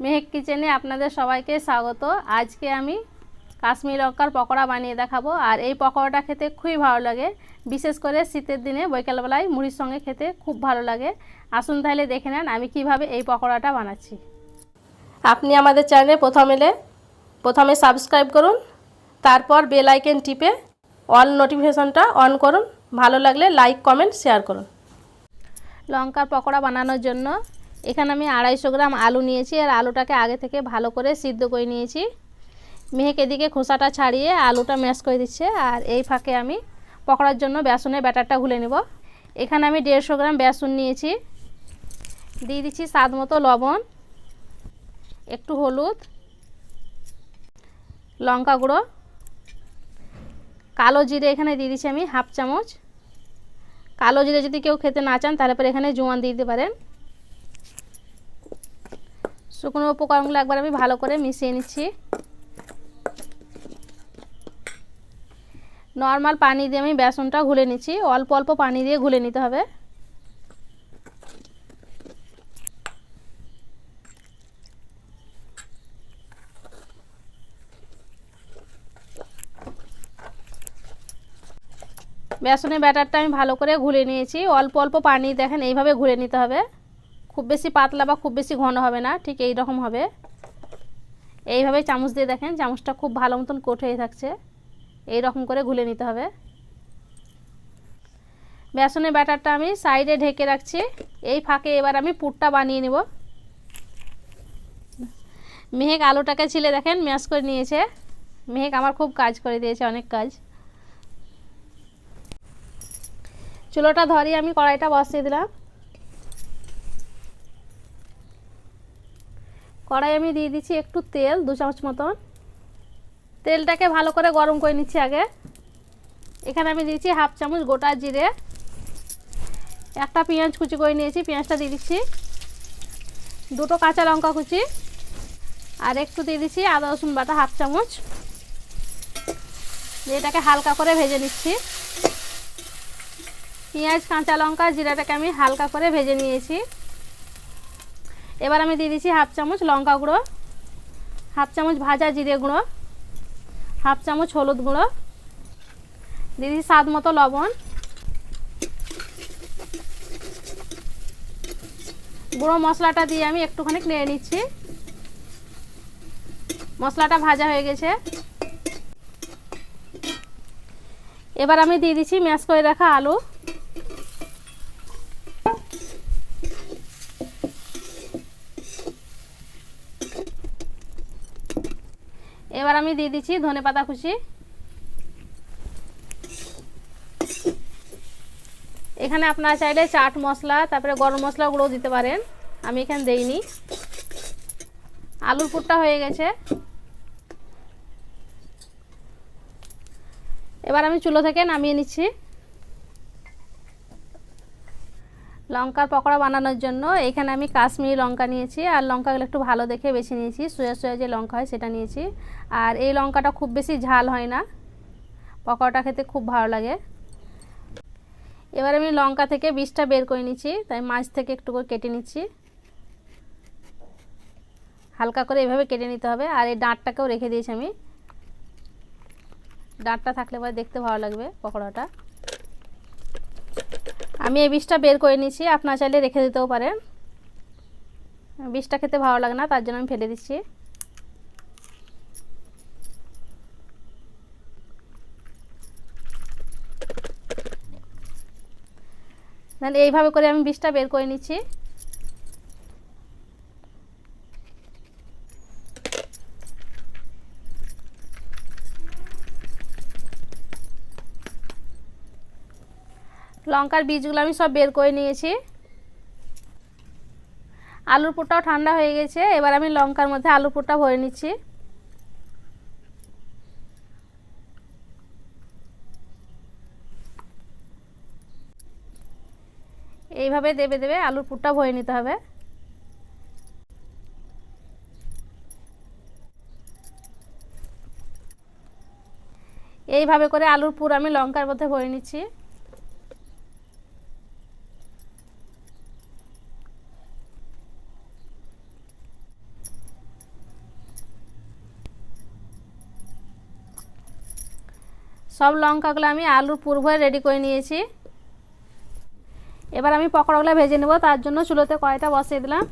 মেহেক কিচেনে আপনাদের সবাইকে স্বাগত। আজকে আমি কাশ্মীরি লঙ্কার পকোড়া বানিয়ে দেখাবো। আর এই পকোড়াটা খেতে খুবই ভালো লাগে, বিশেষ করে শীতের দিনে বিকেলবেলায় মুড়ির সঙ্গে খেতে খুব ভালো লাগে। আসুন তাহলে দেখে নেন আমি কিভাবে এই পকোড়াটা বানাচ্ছি। আপনি আমাদের চ্যানেলে প্রথমে সাবস্ক্রাইব করুন, তারপর বেল আইকন টিপে অল নোটিফিকেশনটা অন করুন। ভালো লাগলে লাইক কমেন্ট শেয়ার করুন। লঙ্কার পকোড়া বানানোর জন্য এখানে আমি 250 গ্রাম আলু নিয়েছি, আর আলুটাকে আগে থেকে ভালো করে সিদ্ধ করে নিয়েছি। মেহেক এদিকে খোসাটা ছাড়িয়ে আলুটা ম্যাশ করে দিচ্ছে, আর এই ফাঁকে আমি পকোড়ার জন্য বেসনের ব্যাটারটা গুলে নেব। এখানে আমি 150 গ্রাম বেসন নিয়েছি, দিয়ে দিচ্ছি স্বাদ মতো লবণ, একটু হলুদ, লঙ্কা গুঁড়ো, কালো জিরে এখানে দিয়ে দিচ্ছি আমি হাফ চামচ। কালো জিরে যদি কেউ খেতে না চান তাহলে পরে এখানে জোয়ান দিয়ে দিতে পারেন। শুকনো উপকরণগুলো একবার আমি ভালো করে মিশিয়ে নিচ্ছি। নর্মাল পানি দিয়ে আমি বেসনটা ঘুলে নিচ্ছি, অল্প অল্প পানি দিয়ে ঘুলে নিতে হবে। বেসনের ব্যাটারটা আমি ভালো করে ঘুলে নিয়েছি, অল্প অল্প পানি দেখেন এইভাবে ঘুলে নিতে হবে। খুব বেশি পাতলা বা খুব বেশি ঘন হবে না, ঠিক এই রকম হবে। এইভাবে চামচ দিয়ে দেখেন চামচটা খুব ভালো মতন কোট হয়ে থাকছে, এই রকম করে ঘুলে নিতে হবে। বেসনের ব্যাটারটা আমি সাইডে ঢেকে রাখছি। এই ফাঁকে এবার আমি পুরটা বানিয়ে নেব। মেহেক আলুটাকে ছিলে দেখেন ম্যাশ করে নিয়েছে। মেহেক আমার খুব কাজ করে দিয়েছে, অনেক কাজ। চুলোটা ধরিয়ে আমি কড়াইটা বসিয়ে দিলাম। কড়াই আমি দিয়ে দিচ্ছি একটু তেল, 2 চামচ মতন। তেলটাকে ভালো করে গরম করে নিচ্ছি আগে। এখানে আমি দিচ্ছি হাফ চামচ গোটা জিরে, একটা পেঁয়াজ কুচি করে নিয়েছি, পেঁয়াজটা দিয়ে দিচ্ছি, 2টো কাঁচা লঙ্কা কুচি, আর একটু দিয়ে দিচ্ছি আদা রসুন বাটা হাফ চামচ। এটাকে হালকা করে ভেজে নিচ্ছি। পেঁয়াজ, কাঁচা লঙ্কা, জিরাটাকে আমি হালকা করে ভেজে নিয়েছি। এবার আমি দিয়ে দিচ্ছি হাফ চামচ লঙ্কা গুঁড়ো, হাফ চামচ ভাজা জিরে গুঁড়ো, হাফ চামচ হলুদ গুঁড়ো, দিয়ে দিচ্ছি স্বাদ মতো লবণ। গুঁড়ো মশলাটা দিয়ে আমি একটুখানি নেড়ে নিচ্ছি। মশলাটা ভাজা হয়ে গেছে। এবার আমি দিয়ে দিচ্ছি ম্যাশ করে রাখা আলু। এবার আমি দিয়ে দিচ্ছি ধনেপাতা কুচি। এখানে আপনারা চাইলে চাট মশলা তারপরে গরম মশলা গুঁড়ো দিতে পারেন, আমি এখানে দেইনি। আলুর পুরটা হয়ে গেছে। এবার আমি চুলো থেকে নামিয়ে নিচ্ছি। লঙ্কার পকোড়া বানানোর জন্য এখানে আমি কাশ্মীরি লঙ্কা নিয়েছি, আর লঙ্কাগুলো একটু ভালো দেখে বেছে নিয়েছি। সোয়া সোয়া যে লঙ্কা হয় সেটা নিয়েছি। আর এই লঙ্কাটা খুব বেশি ঝাল হয় না, পকোড়াটা খেতে খুব ভালো লাগে। এবার আমি লঙ্কা থেকে বীজটা বের করে নিচ্ছি, তাই মাছ থেকে একটু করে কেটে নিচ্ছি। হালকা করে এভাবে কেটে নিতে হবে। আর এই ডাঁটটাকেও রেখে দিয়েছি আমি, ডাঁটটা থাকলে পরে দেখতে ভালো লাগবে পকোড়াটা। আমি এই বীজটা বের করে নিচ্ছি, আপনারা চাইলে রেখে দিতেও পারেন। বীজটা খেতে ভালো লাগে না, তার জন্য আমি ফেলে দিচ্ছি। এইভাবে করে আমি বীজটা বের করে নিচ্ছি। লঙ্কার বীজগুলো আমি সব বের করে নিয়েছি। আলুর পুরটাও ঠান্ডা হয়ে গেছে। এবার আমি লঙ্কার মধ্যে আলুর পুরটা ভরে নিচ্ছি। এইভাবে দেবে দেবে আলুর পুরটা ভরে নিতে হবে। এইভাবে করে আলুর পুর আমি লঙ্কার মধ্যে ভরে নিচ্ছি। সব লঙ্কাগুলো আমি আলুর পুর ভরে রেডি করে নিয়েছি। এবার আমি পকোড়াগুলো ভেজে নেব। তার জন্য চুলোতে কড়াইটা বসিয়ে দিলাম।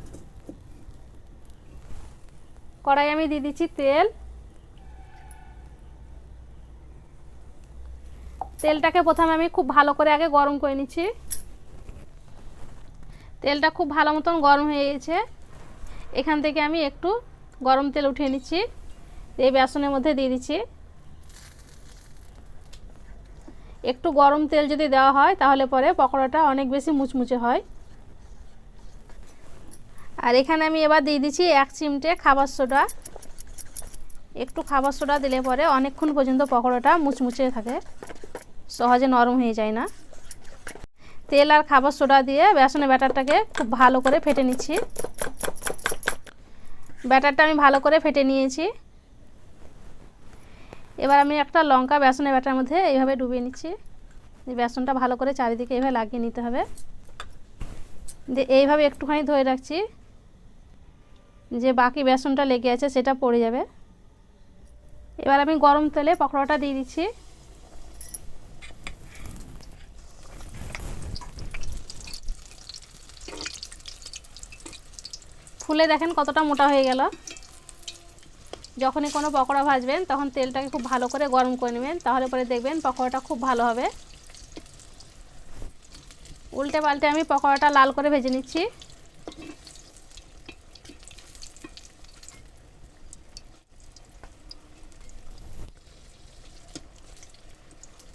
কড়াই আমি দিয়ে দিচ্ছি তেল। তেলটাকে প্রথমে আমি খুব ভালো করে আগে গরম করে নিচ্ছি। তেলটা খুব ভালো মতন গরম হয়ে গেছে। এখান থেকে আমি একটু গরম তেল উঠিয়ে নিচ্ছি, এই বেসনের মধ্যে দিয়ে দিচ্ছি। একটু গরম তেল যদি দেওয়া হয় তাহলে পরে পকোড়াটা অনেক বেশি মুচমুচে হয়। আর এখানে আমি এবার দিয়ে দিচ্ছি 1 চিমটে খাবার সোডা। একটু খাবার সোডা দিলে পরে অনেকক্ষণ পর্যন্ত পকোড়াটা মুচমুচে থাকে, সহজে নরম হয়ে যায় না। তেল আর খাবার সোডা দিয়ে বেসনের ব্যাটারটাকে খুব ভালো করে ফেটে নিচ্ছি। ব্যাটারটা আমি ভালো করে ফেটে নিয়েছি। এবার আমি একটা লঙ্কা বেসনের ব্যাটার মধ্যে এইভাবে ডুবিয়ে নিচ্ছি। বেসনটা ভালো করে চারিদিকে এইভাবে লাগিয়ে নিতে হবে। দিয়ে এইভাবে একটুখানি ধরে রাখছি, যে বাকি বেসনটা লেগে আছে সেটা পড়ে যাবে। এবার আমি গরম তেলে পকোড়াটা দিয়ে দিচ্ছি। ফুলে দেখেন কতটা মোটা হয়ে গেল। যখনই কোনো পকোড়া ভাজবেন তখন তেলটাকে খুব ভালো করে গরম করে নেবেন, তাহলে পরে দেখবেন পকোড়াটা খুব ভালো হবে। উল্টে পাল্টে আমি পকোড়াটা লাল করে ভেজে নিচ্ছি।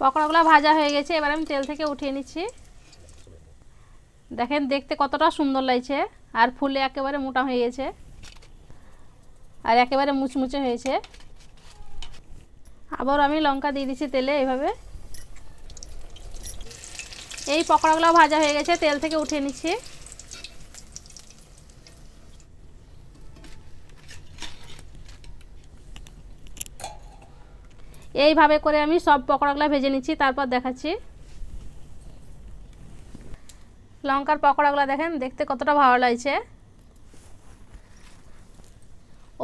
পকোড়াগুলো ভাজা হয়ে গেছে। এবার আমি তেল থেকে উঠিয়ে নিচ্ছি। দেখেন দেখতে কতটা সুন্দর লাগছে, আর ফুলে একেবারে মোটা হয়ে গেছে, আর একেবারে মুচমুচে হয়েছে। আবার আমি লঙ্কা দিয়ে দিচ্ছি তেলে এইভাবে। এই পকোড়াগুলো ভাজা হয়ে গেছে, তেল থেকে উঠিয়ে নিচ্ছি। এইভাবে করে আমি সব পকোড়াগুলো ভেজে নিচ্ছি, তারপর দেখাচ্ছি। লঙ্কার পকোড়াগুলো দেখেন দেখতে কতটা ভালো লাগছে।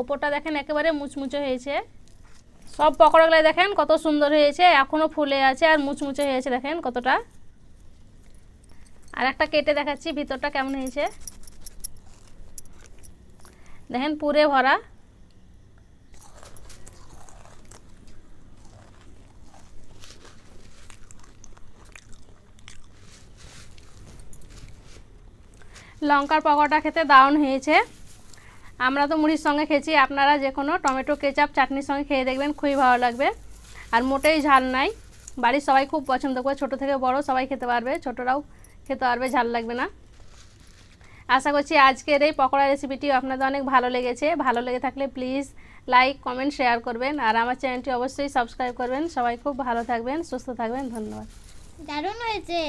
ওপরটা দেখেন একেবারে মুচমুচে হয়েছে। সব পকোড়াগুলো দেখেন কত সুন্দর হয়েছে, এখনও ফুলে আছে আর মুচমুচে হয়েছে দেখেন কতটা। আর একটা কেটে দেখাচ্ছি ভিতরটা কেমন হয়েছে। দেখেন পুরে ভরা। লঙ্কার পকোড়াটা খেতে দারুণ হয়েছে। আমরা তো মুড়ির সঙ্গে খেয়েছি, আপনারা যে কোনো টমেটো কেচাপ চাটনির সঙ্গে খেয়ে দেখবেন, খুবই ভালো লাগবে। আর মোটেই ঝাল নাই, বাড়ির সবাই খুব পছন্দ করে, ছোট থেকে বড় সবাই খেতে পারবে, ছোটরাও খেতে পারবে, ঝাল লাগবে না। আশা করছি আজকের এই পকোড়া রেসিপিটি আপনাদের অনেক ভালো লেগেছে। ভালো লেগে থাকলে প্লিজ লাইক কমেন্ট শেয়ার করবেন, আর আমার চ্যানেলটি অবশ্যই সাবস্ক্রাইব করবেন। সবাই খুব ভালো থাকবেন, সুস্থ থাকবেন, ধন্যবাদ। দারুণ হয়েছে।